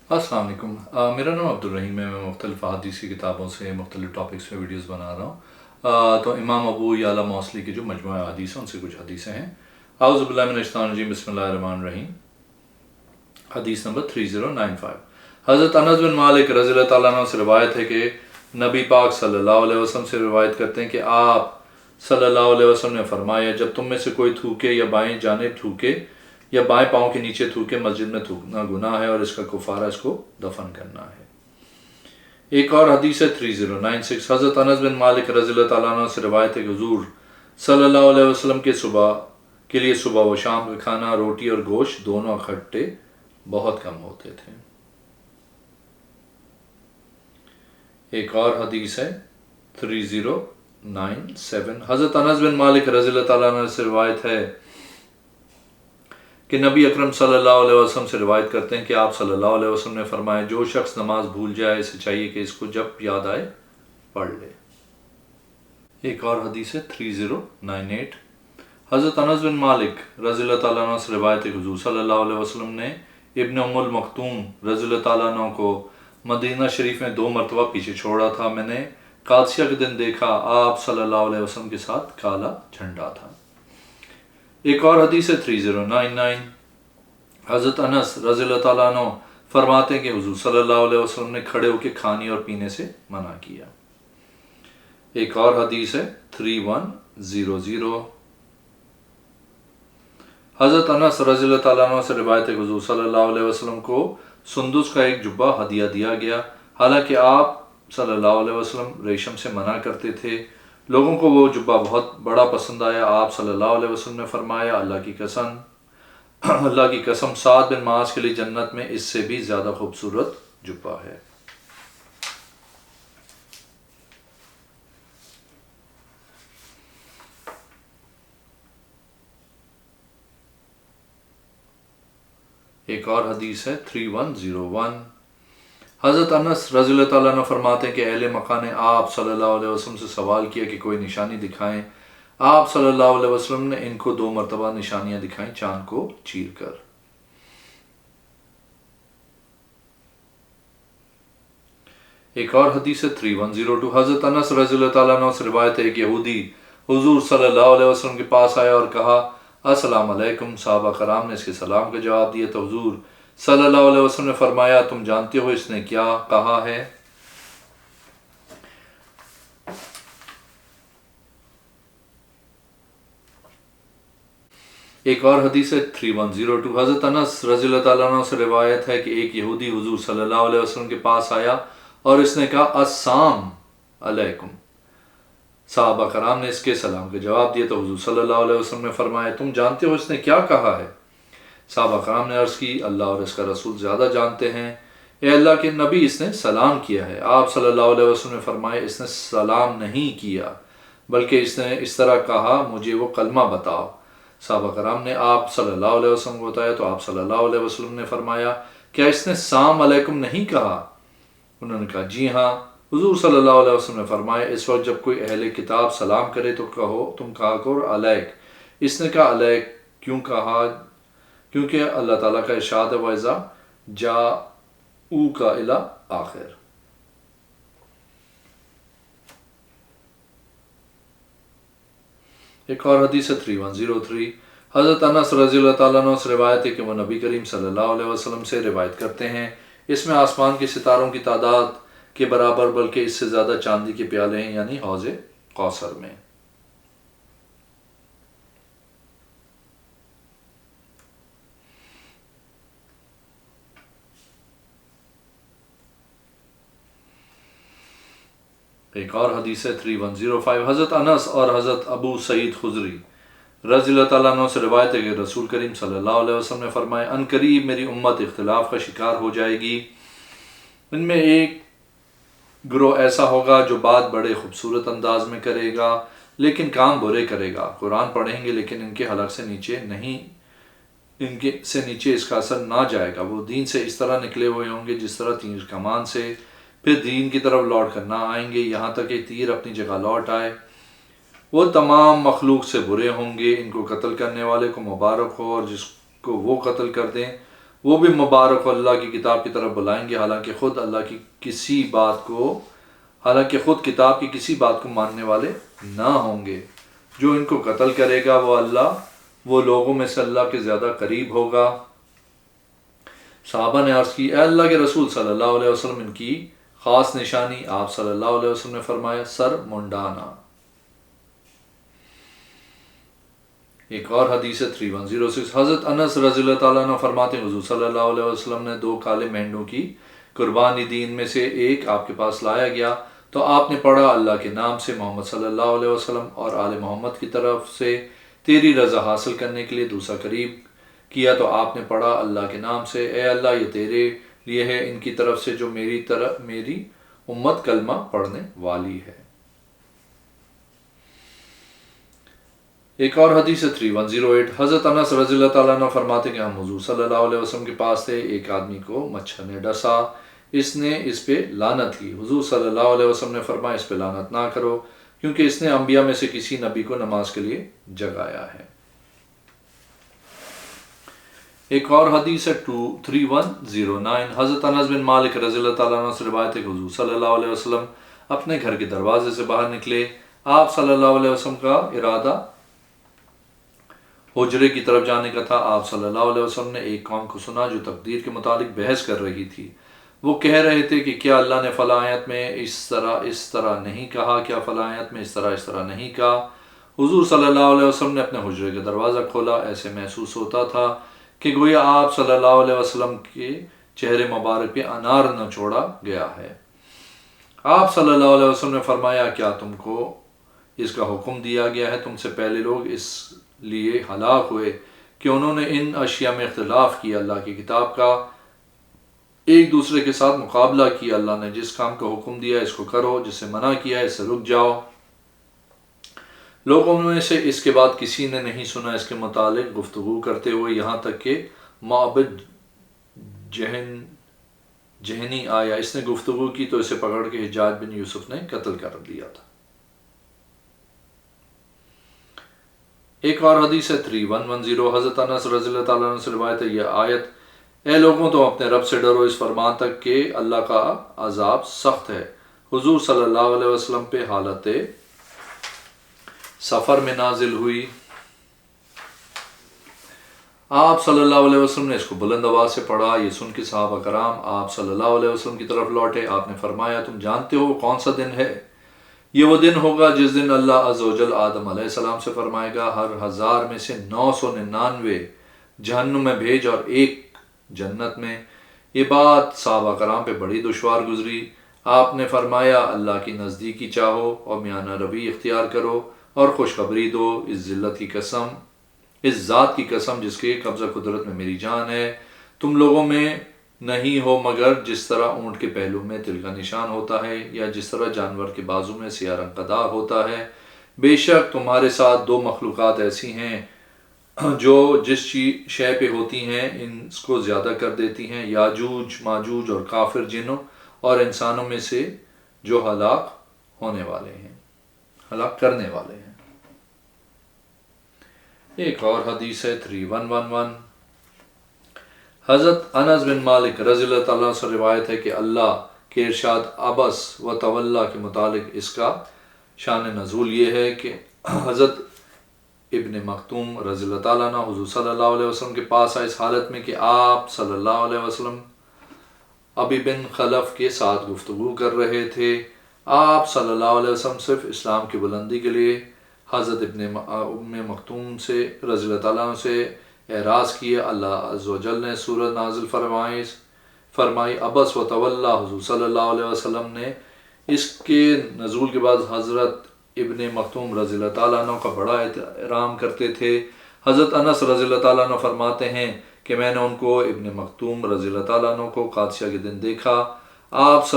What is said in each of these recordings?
السلام علیکم، میرا نام عبدالرحیم ہے۔ میں مختلف احادیث کی کتابوں سے مختلف ٹاپکس پہ ویڈیوز بنا رہا ہوں۔ تو امام ابو یعلا موصلی کی جو مجموعہ احادیث ہیں ان سے کچھ حدیثیں ہیں۔ اعوذ باللہ من الشیطان الرجیم، بسم اللہ الرحمن الرحیم۔ حدیث نمبر 3095، حضرت انس بن مالک رضی اللہ تعالیٰ عنہ سے روایت ہے کہ نبی پاک صلی اللہ علیہ وسلم سے روایت کرتے ہیں کہ آپ صلی اللہ علیہ وسلم نے فرمایا، جب تم میں سے کوئی تھوکے یا بائیں جانب تھوکے یا بائیں پاؤں کے نیچے تھوکے، مسجد میں تھوکنا گناہ ہے اور اس کا کفارہ اس کو دفن کرنا ہے۔ ایک اور حدیث ہے 3096، حضرت انس بن مالک رضی اللہ تعالیٰ عنہ سے روایت ہے کہ حضور صلی اللہ علیہ وسلم کے لیے صبح و شام کا کھانا، روٹی اور گوشت دونوں اکٹھے بہت کم ہوتے تھے۔ ایک اور حدیث ہے 3097، حضرت انس بن مالک رضی اللہ تعالیٰ عنہ سے روایت ہے کہ نبی اکرم صلی اللہ علیہ وسلم سے روایت کرتے ہیں کہ آپ صلی اللہ علیہ وسلم نے فرمایا، جو شخص نماز بھول جائے اسے چاہیے کہ اس کو جب یاد آئے پڑھ لے۔ ایک اور حدیث ہے 3098، حضرت انس بن مالک رضی اللہ تعالیٰ عنہ سے روایت ہے کہ حضور صلی اللہ علیہ وسلم نے ابن ام المکتوم رضی اللہ تعالیٰ عنہ کو مدینہ شریف میں 2 مرتبہ پیچھے چھوڑا تھا۔ میں نے قادسیہ کے دن دیکھا، آپ صلی اللہ علیہ وسلم کے ساتھ کالا جھنڈا تھا۔ ایک اور حدیث ہے 3099، حضرت انس رضی اللہ تعالیٰ عنہ فرماتے ہیں کہ حضور صلی اللہ علیہ وسلم نے کھڑے ہو کے کھانے اور پینے سے منع کیا۔ ایک اور حدیث ہے 3100، حضرت انس رضی اللہ تعالیٰ عنہ سے روایت ہے کہ حضور صلی اللہ علیہ وسلم کو سندس کا ایک جبہ ہدیہ دیا گیا، حالانکہ آپ صلی اللہ علیہ وسلم ریشم سے منع کرتے تھے۔ لوگوں کو وہ جبہ بہت بڑا پسند آیا۔ آپ صلی اللہ علیہ وسلم نے فرمایا، اللہ کی قسم، سعد بن معاذ کے لیے جنت میں اس سے بھی زیادہ خوبصورت جبہ ہے۔ ایک اور حدیث ہے 3101، حضرت انس رضی اللہ تعالیٰ عنہ فرماتے ہیں کہ اہل مکہ نے آپ صلی اللہ علیہ وسلم سے سوال کیا کہ کوئی نشانی دکھائیں۔ آپ صلی اللہ علیہ وسلم نے ان کو 2 مرتبہ نشانیاں دکھائیں، چاند کو چیر کر۔ ایک اور حدیث ہے 3102، حضرت انس رضی اللہ تعالیٰ عنہ سے روایت ہے کہ یہودی حضور صلی اللہ علیہ وسلم کے پاس آیا اور کہا، السلام علیکم۔ صحابہ کرام نے اس کے سلام کا جواب دیا تو حضور صلی اللہ علیہ وسلم نے فرمایا، تم جانتے ہو اس نے کیا کہا ہے؟ ایک اور حدیث ہے 3102، حضرت انس رضی اللہ تعالیٰ عنہ سے روایت ہے کہ ایک یہودی حضور صلی اللہ علیہ وسلم کے پاس آیا اور اس نے کہا، السلام علیکم۔ صحابہ کرام نے اس کے سلام کا جواب دیا تو حضور صلی اللہ علیہ وسلم نے فرمایا، تم جانتے ہو اس نے کیا کہا ہے؟ صحابہ کرام نے عرض کی، اللہ اور اس کا رسول زیادہ جانتے ہیں۔ اے اللہ کے نبی، اس نے سلام کیا ہے۔ آپ صلی اللہ علیہ وسلم نے فرمایا، اس نے سلام نہیں کیا بلکہ اس نے اس طرح کہا، مجھے وہ کلمہ بتاؤ۔ صحابہ کرام نے آپ صلی اللہ علیہ وسلم کو بتایا تو آپ صلی اللہ علیہ وسلم نے فرمایا، کیا اس نے السلام علیکم نہیں کہا؟ انہوں نے کہا، جی ہاں۔ حضور صلی اللہ علیہ وسلم نے فرمایا، اس وقت جب کوئی اہل کتاب سلام کرے تو تم کہا کرو علیک۔ اس نے کہا علیک کیوں کہا؟ کیونکہ اللہ تعالیٰ کا ارشاد ہے، وَإِذَا جَاءُوكَ إِلَىٰ آخر۔ ایک اور حدیث ہے 3103، حضرت انس رضی اللہ تعالیٰ عنہ سے روایت ہے کہ وہ نبی کریم صلی اللہ علیہ وسلم سے روایت کرتے ہیں، اس میں آسمان کے ستاروں کی تعداد کے برابر بلکہ اس سے زیادہ چاندی کے پیالے ہیں، یعنی حوض کوثر میں۔ ایک اور حدیث ہے 3105، حضرت انس اور حضرت ابو سعید خدری رضی اللہ تعالیٰ عنہ سے روایت ہے کہ رسول کریم صلی اللہ علیہ وسلم نے فرمایا، ان قریب میری امت اختلاف کا شکار ہو جائے گی، ان میں ایک گروہ ایسا ہوگا جو بات بڑے خوبصورت انداز میں کرے گا لیکن کام برے کرے گا، قرآن پڑھیں گے لیکن ان کے حلق سے نیچے اس کا اثر نہ جائے گا، وہ دین سے اس طرح نکلے ہوئے ہوں گے جس طرح تیر کمان سے، پھر دین کی طرف لوٹ کر نہ آئیں گے یہاں تک کہ تیر اپنی جگہ لوٹ آئے، وہ تمام مخلوق سے برے ہوں گے، ان کو قتل کرنے والے کو مبارک ہو اور جس کو وہ قتل کر دیں وہ بھی مبارک اللہ کی کتاب کی طرف بلائیں گے، حالانکہ خود کتاب کی کسی بات کو ماننے والے نہ ہوں گے۔ جو ان کو قتل کرے گا وہ لوگوں میں سے اللہ کے زیادہ قریب ہوگا۔ صحابہ نے عرض کی، اے اللہ کے رسول صلی اللہ علیہ وسلم، ان کی خاص نشانی؟ آپ صلی اللہ علیہ وسلم نے فرمایا، سر منڈانا۔ ایک اور حدیث 3106، حضرت انس رضی اللہ تعالیٰ عنہ فرماتے ہیں، حضور صلی اللہ علیہ وسلم نے 2 کالے مینڈوں کی قربانی دی، ان میں سے ایک آپ کے پاس لایا گیا تو آپ نے پڑھا، اللہ کے نام سے، محمد صلی اللہ علیہ وسلم اور آل محمد کی طرف سے تیری رضا حاصل کرنے کے لیے دوسرا قریب کیا تو آپ نے پڑھا، اللہ کے نام سے، اے اللہ یہ تیرے لیے ہے ان کی طرف سے جو میری امت کلمہ پڑھنے والی ہے۔ ایک اور حدیث 3108، حضرت انس رضی اللہ تعالیٰ عنہ فرماتے کہ ہم حضور صلی اللہ علیہ وسلم کے پاس تھے، ایک آدمی کو مچھر نے ڈسا، اس نے اس پہ لعنت کی۔ حضور صلی اللہ علیہ وسلم نے فرمایا، اس پہ لعنت نہ کرو، کیونکہ اس نے انبیاء میں سے کسی نبی کو نماز کے لیے جگایا ہے۔ ایک اور حدیث 3109، حضرت انس بن مالک رضی اللہ تعالیٰ عنہ سے روایت ہے کہ حضور صلی اللہ علیہ وسلم اپنے گھر کے دروازے سے باہر نکلے، آپ صلی اللہ علیہ وسلم کا ارادہ حجرے کی طرف جانے کا تھا۔ آپ صلی اللہ علیہ وسلم نے ایک قوم کو سنا جو تقدیر کے متعلق بحث کر رہی تھی۔ وہ کہہ رہے تھے کہ کیا اللہ نے فلاں آیت میں اس طرح نہیں کہا، کیا فلاں آیت میں اس طرح نہیں کہا۔ حضور صلی اللہ علیہ وسلم نے اپنے حجرے کا دروازہ کھولا، ایسے محسوس ہوتا تھا کہ گویا آپ صلی اللہ علیہ وسلم کے چہرے مبارک پہ انار نہ چھوڑا گیا ہے۔ آپ صلی اللہ علیہ وسلم نے فرمایا، کیا تم کو اس کا حکم دیا گیا ہے؟ تم سے پہلے لوگ اس لیے ہلاک ہوئے کہ انہوں نے ان اشیاء میں اختلاف کیا، اللہ کی کتاب کا ایک دوسرے کے ساتھ مقابلہ کیا۔ اللہ نے جس کام کا حکم دیا اس کو کرو، جس سے منع کیا اس سے رک جاؤ۔ لوگوں میں سے اس کے بعد کسی نے نہیں سنا اس کے متعلق گفتگو کرتے ہوئے، یہاں تک کہ معبد جہنی آیا، اس نے گفتگو کی تو اسے پکڑ کے حجاج بن یوسف نے قتل کر دیا تھا۔ ایک اور حدیث ہے 3110، حضرت انس رضی اللہ تعالیٰ عنہ سے روایت ہے، یہ آیت، اے لوگوں تم اپنے رب سے ڈرو اس فرمان تک کہ اللہ کا عذاب سخت ہے، حضور صلی اللہ علیہ وسلم پہ حالت سفر میں نازل ہوئی۔ آپ صلی اللہ علیہ وسلم نے اس کو بلند آواز سے پڑھا، یہ سن کے صحابہ کرام آپ صلی اللہ علیہ وسلم کی طرف لوٹے۔ آپ نے فرمایا، تم جانتے ہو کون سا دن ہے؟ یہ وہ دن ہوگا جس دن اللہ عز و جل آدم علیہ السلام سے فرمائے گا، ہر 1000 میں سے 999 جہنم میں بھیج اور 1 جنت میں۔ یہ بات صحابہ کرام پہ بڑی دشوار گزری۔ آپ نے فرمایا، اللہ کی نزدیکی چاہو اور میانہ روی اختیار کرو اور خوشخبری دو، اس ذات کی قسم جس کے قبضہ قدرت میں میری جان ہے، تم لوگوں میں نہیں ہو مگر جس طرح اونٹ کے پہلو میں تل کا نشان ہوتا ہے یا جس طرح جانور کے بازو میں سیاہ رنگ کا داغ ہوتا ہے۔ بے شک تمہارے ساتھ 2 مخلوقات ایسی ہیں جو جس شے پہ ہوتی ہیں اس کو زیادہ کر دیتی ہیں، یاجوج ماجوج اور کافر جنوں اور انسانوں میں سے جو ہلاک ہونے والے ہیں، ہلاک کرنے والے ہیں۔ ایک اور حدیث ہے 3111، حضرت انس بن مالک رضی اللہ تعالیٰ سے روایت ہے کہ اللہ کے ارشاد عبس و تولا کے متعلق اس کا شان نزول یہ ہے کہ حضرت ابن مختوم رضی اللہ تعالیٰ عنہ حضور صلی اللہ علیہ وسلم کے پاس آئے اس حالت میں کہ آپ صلی اللہ علیہ وسلم ابی بن خلف کے ساتھ گفتگو کر رہے تھے۔ آپ صلی اللہ علیہ وسلم صرف اسلام کی بلندی کے لیے حضرت ابن مختوم سے رضی اللہ تعالیٰ عنہ سے اعراض کیے۔ اللہ عز و جل نے سورۃ نازل فرمائی عبس و تولا۔ حضور صلی اللہ علیہ وسلم نے اس کے نزول کے بعد حضرت ابن مختوم رضی اللہ تعالیٰ عنہ کا بڑا احترام کرتے تھے۔ حضرت انس رضی اللہ تعالیٰ عنہ فرماتے ہیں کہ میں نے ان کو ابن مختوم رضی اللہ تعالیٰ عنہ کو قادسیہ کے دن دیکھا۔ آپ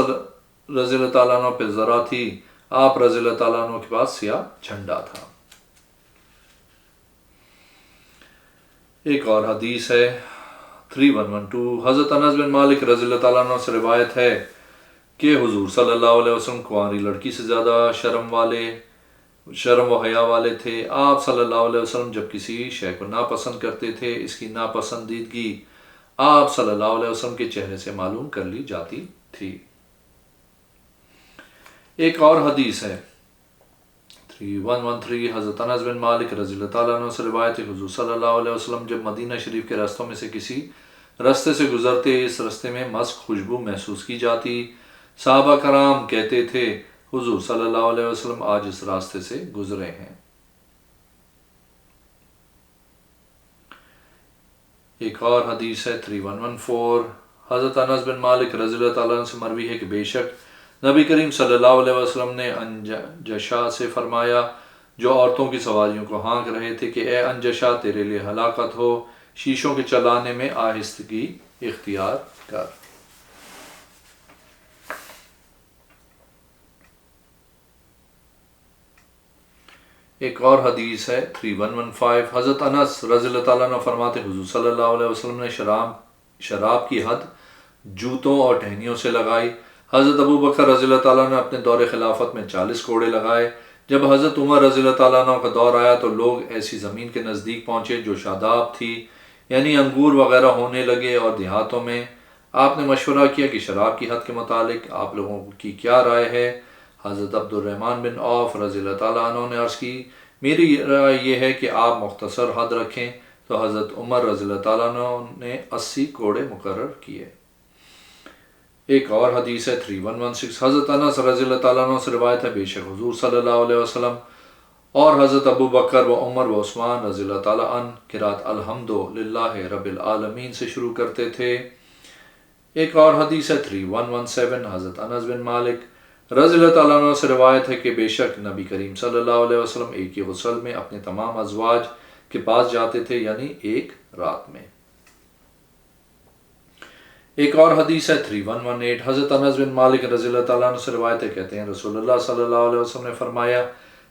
رضی اللہ تعالیٰ عنہ پہ ذرا تھی، آپ رضی اللہ تعالیٰ عنہ کے پاس سیاہ جھنڈا تھا۔ ایک اور حدیث ہے 3112، حضرت انس بن مالک رضی اللہ تعالیٰ عنہ سے روایت ہے کہ حضور صلی اللہ علیہ وسلم کنواری لڑکی سے زیادہ شرم و حیا والے تھے۔ آپ صلی اللہ علیہ وسلم جب کسی شے کو ناپسند کرتے تھے، اس کی ناپسندیدگی آپ صلی اللہ علیہ وسلم کے چہرے سے معلوم کر لی جاتی تھی۔ ایک اور حدیث ہے 3113، حضرت انس بن مالک رضی اللہ تعالیٰ عنہ سے روایت ہے، حضور صلی اللہ علیہ وسلم جب مدینہ شریف کے راستوں میں سے کسی راستے سے گزرتے، اس راستے میں مسک خوشبو محسوس کی جاتی، صحابہ کرام کہتے تھے حضور صلی اللہ علیہ وسلم آج اس راستے سے گزرے ہیں۔ ایک اور حدیث ہے 3114، حضرت انس بن مالک رضی اللہ تعالیٰ عنہ سے مروی ہے کہ بے شک نبی کریم صلی اللہ علیہ وسلم نے انجشا سے فرمایا جو عورتوں کی سواریوں کو ہانک رہے تھے کہ اے انجشا تیرے لیے ہلاکت ہو، شیشوں کے چلانے میں آہستگی اختیار کر۔ ایک اور حدیث ہے 3115، حضرت انس رضی اللہ تعالیٰ عنہ فرماتے حضور صلی اللہ علیہ وسلم نے شراب کی حد جوتوں اور ٹہنیوں سے لگائی۔ حضرت ابو بکر رضی اللہ تعالیٰ نے اپنے دور خلافت میں 40 کوڑے لگائے۔ جب حضرت عمر رضی اللہ تعالیٰ عنہ کا دور آیا تو لوگ ایسی زمین کے نزدیک پہنچے جو شاداب تھی، یعنی انگور وغیرہ ہونے لگے، اور دیہاتوں میں آپ نے مشورہ کیا کہ شراب کی حد کے متعلق آپ لوگوں کی کیا رائے ہے؟ حضرت عبد الرحمن بن عوف رضی اللہ تعالیٰ عنہ نے عرض کی میری رائے یہ ہے کہ آپ مختصر حد رکھیں، تو حضرت عمر رضی اللہ تعالیٰ عنہ نے 80 کوڑے مقرر کیے۔ ایک اور حدیث ہے 3116، حضرت انس رضی اللہ تعالیٰ عنہ سے روایت ہے بے شک حضور صلی اللہ علیہ وسلم اور حضرت ابو بکر و عمر و عثمان رضی اللہ تعالیٰ عنہ قرات الحمد للہ رب العالمین سے شروع کرتے تھے۔ ایک اور حدیث ہے 3117، حضرت انس بن مالک رضی اللہ تعالیٰ عنہ سے روایت ہے کہ بے شک نبی کریم صلی اللہ علیہ وسلم ایک ہی غسل میں اپنے تمام ازواج کے پاس جاتے تھے، یعنی ایک رات میں۔ ایک اور حدیث ہے 3118، حضرت انس بن مالک رضی اللہ تعالیٰ عنہ سے روایت ہے، کہتے ہیں رسول اللہ صلی اللہ علیہ وسلم نے فرمایا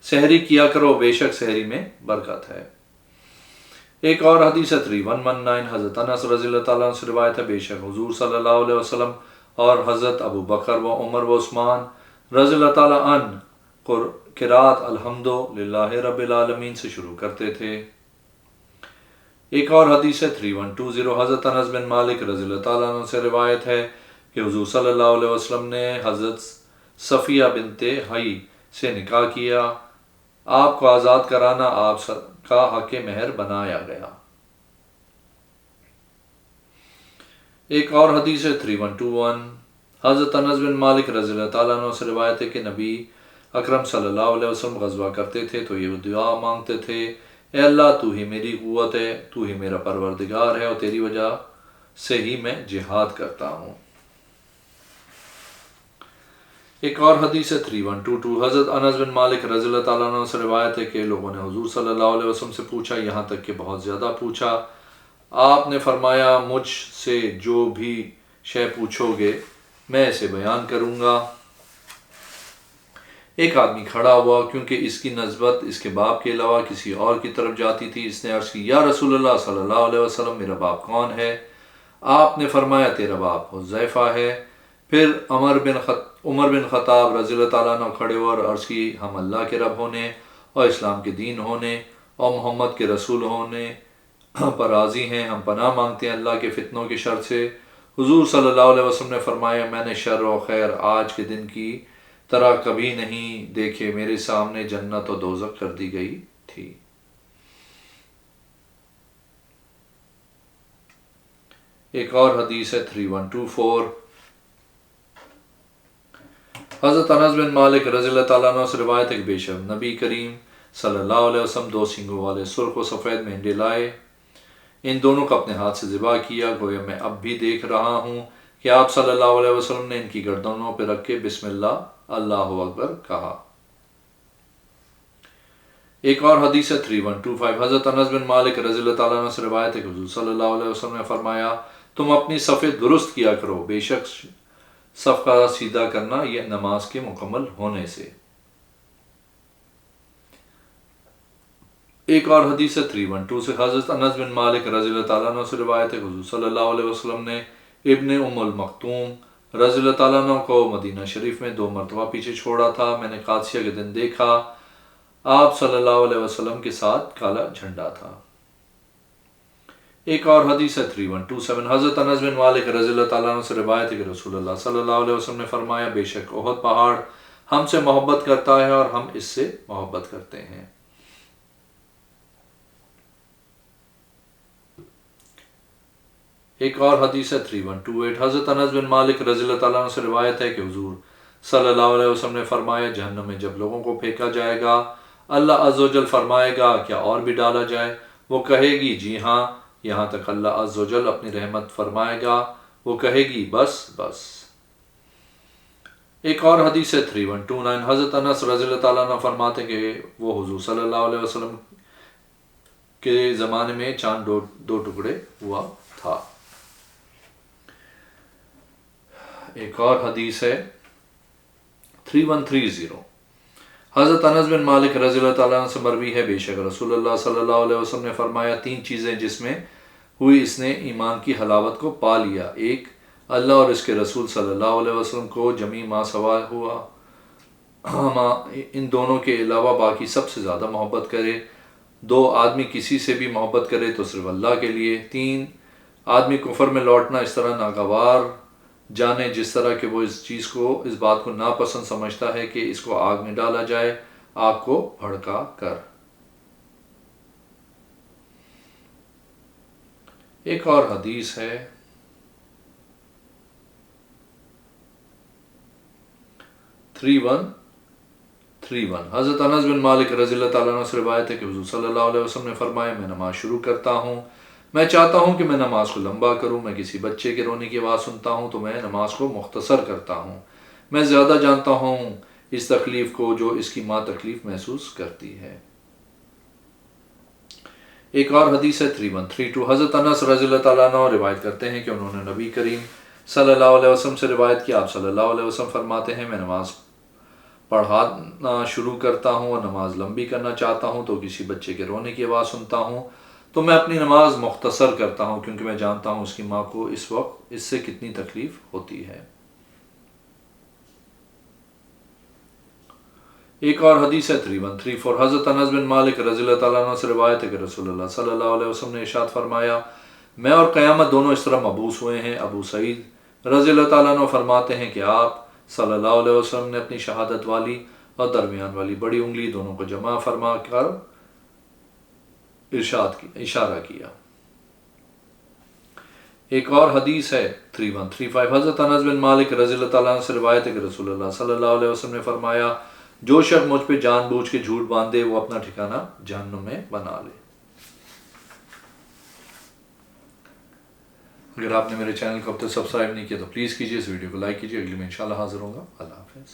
سحری کیا کرو، بے شک سحری میں برکت ہے۔ ایک اور حدیث ہے 3119، حضرت انس رضی اللہ تعالیٰ عنہ سے روایت ہے بے شک حضور صلی اللہ علیہ وسلم اور حضرت ابو بکر و عمر و عثمان رضی اللہ تعالیٰ عنہ قرات الحمد للہ رب العالمین سے شروع کرتے تھے۔ ایک اور حدیث ہے 3120، حضرت انس بن مالک رضی اللہ تعالیٰ عنہ سے روایت ہے کہ حضور صلی اللہ علیہ وسلم نے حضرت صفیہ بنت حی سے نکاح کیا، آپ کو آزاد کرانا آپ کا حق مہر بنایا گیا۔ ایک اور حدیث ہے 3121، حضرت انس بن مالک رضی اللہ تعالیٰ عنہ سے روایت ہے کہ نبی اکرم صلی اللہ علیہ وسلم غزوہ کرتے تھے تو یہ دعا مانگتے تھے، اے اللہ تو ہی میری قوت ہے، تو ہی میرا پروردگار ہے، اور تیری وجہ سے ہی میں جہاد کرتا ہوں۔ ایک اور حدیث ہے 3122، حضرت انس بن مالک رضی اللہ تعالیٰ عنہ سے روایت ہے کہ لوگوں نے حضور صلی اللہ علیہ وسلم سے پوچھا، یہاں تک کہ بہت زیادہ پوچھا، آپ نے فرمایا مجھ سے جو بھی شے پوچھو گے میں اسے بیان کروں گا۔ ایک آدمی کھڑا ہوا کیونکہ اس کی نسبت اس کے باپ کے علاوہ کسی اور کی طرف جاتی تھی، اس نے عرض کی یا رسول اللہ صلی اللہ علیہ وسلم میرا باپ کون ہے؟ آپ نے فرمایا تیرا باپ حذیفہ ہے۔ پھر عمر بن خطاب رضی اللہ تعالیٰ عنہ کھڑے ہوئے اور عرض کی ہم اللہ کے رب ہونے اور اسلام کے دین ہونے اور محمد کے رسول ہونے پر راضی ہیں، ہم پناہ مانگتے ہیں اللہ کے فتنوں کے شر سے۔ حضور صلی اللہ علیہ وسلم نے فرمایا میں نے شر و خیر آج کے دن کی طرح کبھی نہیں دیکھے، میرے سامنے جنت و دوزخ کر دی گئی تھی۔ ایک اور حدیث ہے 3124، حضرت انس بن مالک رضی اللہ تعالیٰ عنہ سے روایت ہے کہ بے شک نبی کریم صلی اللہ علیہ وسلم 2 سینگوں والے سرخ و سفید مینڈے لائے، ان دونوں کو اپنے ہاتھ سے ذبح کیا، گویا میں اب بھی دیکھ رہا ہوں کہ آپ صلی اللہ علیہ وسلم نے ان کی گردنوں پہ رکھ کے بسم اللہ اللہ اکبر کہا۔ ایک اور حدیث ہے 3125، حضرت انس بن مالک رضی اللہ تعالیٰ عنہ سے روایت ہے کہ حضور صلی اللہ علیہ وسلم نے فرمایا تم اپنی صفیں درست کیا کرو، بے شک صف کا سیدھا کرنا یہ نماز کے مکمل ہونے سے۔ ایک اور حدیث ہے 312 سے حضرت انس بن مالک رضی اللہ تعالیٰ عنہ سے روایت ہے کہ حضور صلی اللہ علیہ وسلم نے ابن ام المکتوم رضی اللہ تعالیٰ عنہ کو مدینہ شریف میں 2 مرتبہ پیچھے چھوڑا تھا، میں نے قادسیہ کے دن دیکھا، آپ صلی اللہ علیہ وسلم کے ساتھ کالا جھنڈا تھا۔ ایک اور حدیث ہے 3127 حضرت انس بن مالک رضی اللہ تعالیٰ عنہ سے روایت ہے کہ رسول اللہ صلی اللہ علیہ وسلم نے فرمایا بے شک احد پہاڑ ہم سے محبت کرتا ہے اور ہم اس سے محبت کرتے ہیں۔ ایک اور حدیث ہے 3128 حضرت انس بن مالک رضی اللہ تعالیٰ عنہ سے روایت ہے کہ حضور صلی اللہ علیہ وسلم نے فرمایا جہنم میں جب لوگوں کو پھینکا جائے گا اللہ عز و جل فرمائے گا کیا اور بھی ڈالا جائے؟ وہ کہے گی جی ہاں، یہاں تک اللہ عز و جل اپنی رحمت فرمائے گا، وہ کہے گی بس بس۔ ایک اور حدیث ہے 3129 حضرت انس رضی اللہ تعالیٰ عنہ فرماتے ہیں کہ وہ حضور صلی اللہ علیہ وسلم کے زمانے میں چاند دو ٹکڑے ہوا تھا۔ ایک اور حدیث ہے 3130 حضرت انس بن مالک رضی اللہ تعالیٰ عنہ سے مروی ہے بے شک رسول اللہ صلی اللہ علیہ وسلم نے فرمایا تین چیزیں جس میں ہوئی اس نے ایمان کی حلاوت کو پا لیا، ایک اللہ اور اس کے رسول صلی اللہ علیہ وسلم کو جمیع ما سوا ہوا، ان دونوں کے علاوہ باقی سب سے زیادہ محبت کرے، دو آدمی کسی سے بھی محبت کرے تو صرف اللہ کے لیے، تین آدمی کفر میں لوٹنا اس طرح ناگوار جانے جس طرح کہ وہ اس بات کو ناپسند سمجھتا ہے کہ اس کو آگ میں ڈالا جائے، آگ کو بھڑکا کر۔ ایک اور حدیث ہے 3131 حضرت انس بن مالک رضی اللہ تعالیٰ عنہ سے روایت ہے کہ حضور صلی اللہ علیہ وسلم نے فرمایا میں نماز شروع کرتا ہوں، میں چاہتا ہوں کہ میں نماز کو لمبا کروں، میں کسی بچے کے رونے کی آواز سنتا ہوں تو میں نماز کو مختصر کرتا ہوں، میں زیادہ جانتا ہوں اس تکلیف کو جو اس کی ماں تکلیف محسوس کرتی ہے۔ ایک اور حدیث ہے 3132 حضرت انس رضی اللہ تعالیٰ عنہ روایت کرتے ہیں کہ انہوں نے نبی کریم صلی اللہ علیہ وسلم سے روایت کی، آپ صلی اللہ علیہ وسلم فرماتے ہیں میں نماز پڑھانا شروع کرتا ہوں اور نماز لمبی کرنا چاہتا ہوں تو کسی بچے کے رونے کی آواز سنتا ہوں تو میں اپنی نماز مختصر کرتا ہوں کیونکہ میں جانتا ہوں اس کی ماں کو اس وقت اس سے کتنی تکلیف ہوتی ہے۔ ایک اور حدیث ہے 3134 حضرت انس بن مالک رضی اللہ تعالیٰ عنہ سے روایت ہے کہ رسول اللہ صلی اللہ علیہ وسلم نے ارشاد فرمایا میں اور قیامت دونوں اس طرح مبعوث ہوئے ہیں۔ ابو سعید رضی اللہ تعالیٰ عنہ فرماتے ہیں کہ آپ صلی اللہ علیہ وسلم نے اپنی شہادت والی اور درمیان والی بڑی انگلی دونوں کو جمع فرما کر اشارہ کیا۔ ایک اور حدیث ہے 3135 حضرت انس بن مالک رضی اللہ تعالیٰ عنہ سے روایت ہے کہ رسول اللہ صلی اللہ علیہ وسلم نے فرمایا جو شخص مجھ پہ جان بوجھ کے جھوٹ باندھے وہ اپنا ٹھکانہ جہنم میں بنا لے۔ اگر آپ نے میرے چینل کو اب تک سبسکرائب نہیں کیا تو پلیز کیجیے، اس ویڈیو کو لائک کیجیے، اگلی میں انشاءاللہ حاضر ہوں گا۔ اللہ حافظ۔